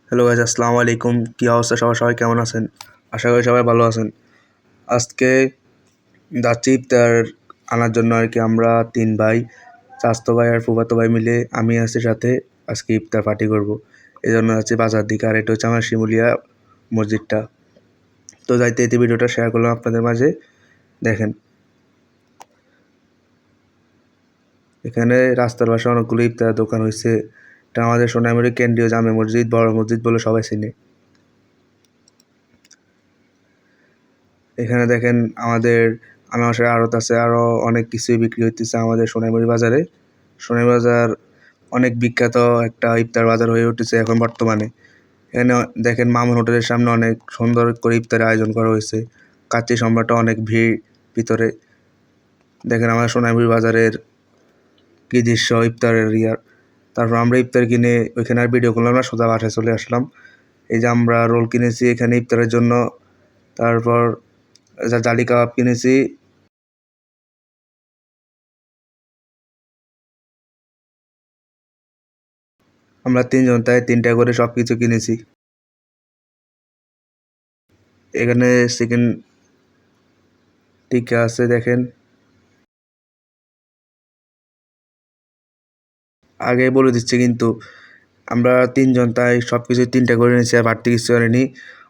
Hello guys, আসসালামু আলাইকুম। কী অবস্থা সবার? সবাই কেমন আছেন? আশা করি সবাই ভালো আছেন। আজকে যাচ্ছি ইফতার আনার জন্য আর কি। আমরা 3 ভাই, চাচাতো ভাই আর ফুফাতো ভাই মিলে আমি আছি সাথে। আজকে ইফতার পার্টি করব, এই জন্য যাচ্ছি বাজার দিকে। আর এটা হচ্ছে আমার শিমুলিয়া মসজিদটা। তো যাইতে যেতে ভিডিওটা শেয়ার করলাম আপনাদের মাঝে। দেখেন, এখানে রাস্তার পাশে অনেকগুলো ইফতার দোকান হয়েছে। এটা আমাদের সোনাইমুড়ি কেন্দ্রীয় জামে মসজিদ, বড় মসজিদ বলে সবাই চিনে। এখানে দেখেন আমাদের আনারসের আড়ত আছে, আরও অনেক কিছুই বিক্রি হইতেছে আমাদের সোনাইমুড়ি বাজারে। সোনাইমুড়ি বাজার অনেক বিখ্যাত একটা ইফতার বাজার হয়ে উঠেছে এখন বর্তমানে। এখানে দেখেন মামুন হোটেলের সামনে অনেক সুন্দর করে ইফতারের আয়োজন করা হয়েছে। কাচ্চি সম্রাটে অনেক ভিড় ভিতরে। দেখেন আমার সোনাইমুড়ি বাজারের কী দৃশ্য ইফতারের ইয়ার। তারপর আমরা ইফতার কিনে ওইখানে আর ভিডিও করলাম না, সোজা বাসায় চলে আসলাম। এই যে আমরা রোল কিনেছি এখানে ইফতারের জন্য, তারপর জালি কাবাব কিনেছি। আমরা 3 জন, তাই 3টা করে সব কিছু কিনেছি। এখানে চিকেন টিক্কা আছে দেখেন। আগে বলে দিচ্ছি কিন্তু, আমরা 3 জন তাই সব কিছু 3টা করে নিয়েছি, আর বাড়তি কিছু আনিনি।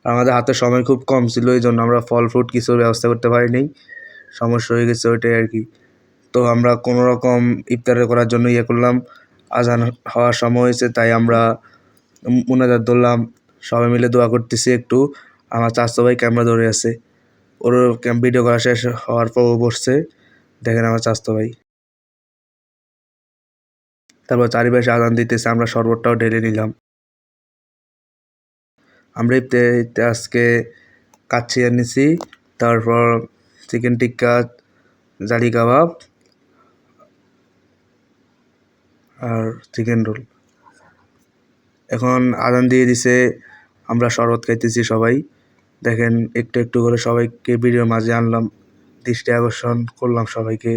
আর আমাদের হাতে সময় খুব কম ছিল, এই জন্য আমরা ফল ফ্রুট কিছুর ব্যবস্থা করতে পারিনি। সমস্যা হয়ে গেছে ওইটাই আর কি। তো আমরা কোনো রকম ইফতার করার জন্য করলাম। আজান হওয়ার সময় হয়েছে, তাই আমরা মুনাজাত ধরলাম, সবাই মিলে দোয়া করতেছি একটু। আমার চাচাতো ভাই ক্যামেরা ধরে আছে, ওর ভিডিও করা শেষ হওয়ার পর ও বসছে। দেখেন আমার চাচাতো ভাই। তারপর চারিপাশে আজান দিতেছে, আমরা শরবতটাও ঢেলে নিলাম। আমরা ইফতারিতে আজকে কাচ্চি এনেছি, তারপর চিকেন টিক্কা, জালি কাবাব আর চিকেন রোল। এখন আজান দিয়ে দিছে, আমরা শরবত খাইতেছি সবাই। দেখেন একটু একটু করে সবাইকে ভিডিওর মাঝে আনলাম, দৃষ্টি আকর্ষণ করলাম সবাইকে।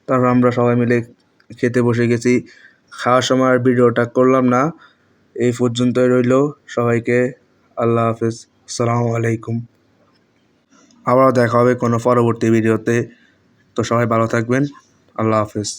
তারপর আমরা সবাই মিলে খেতে বসে গেছি। খাওয়ার সময় আর ভিডিওটা করলাম না। এই পর্যন্তই রইল। সবাইকে আল্লাহ হাফেজ, আসসালামু আলাইকুম। আবারও দেখা হবে কোনো পরবর্তী ভিডিওতে। তো সবাই ভালো থাকবেন। আল্লাহ হাফেজ।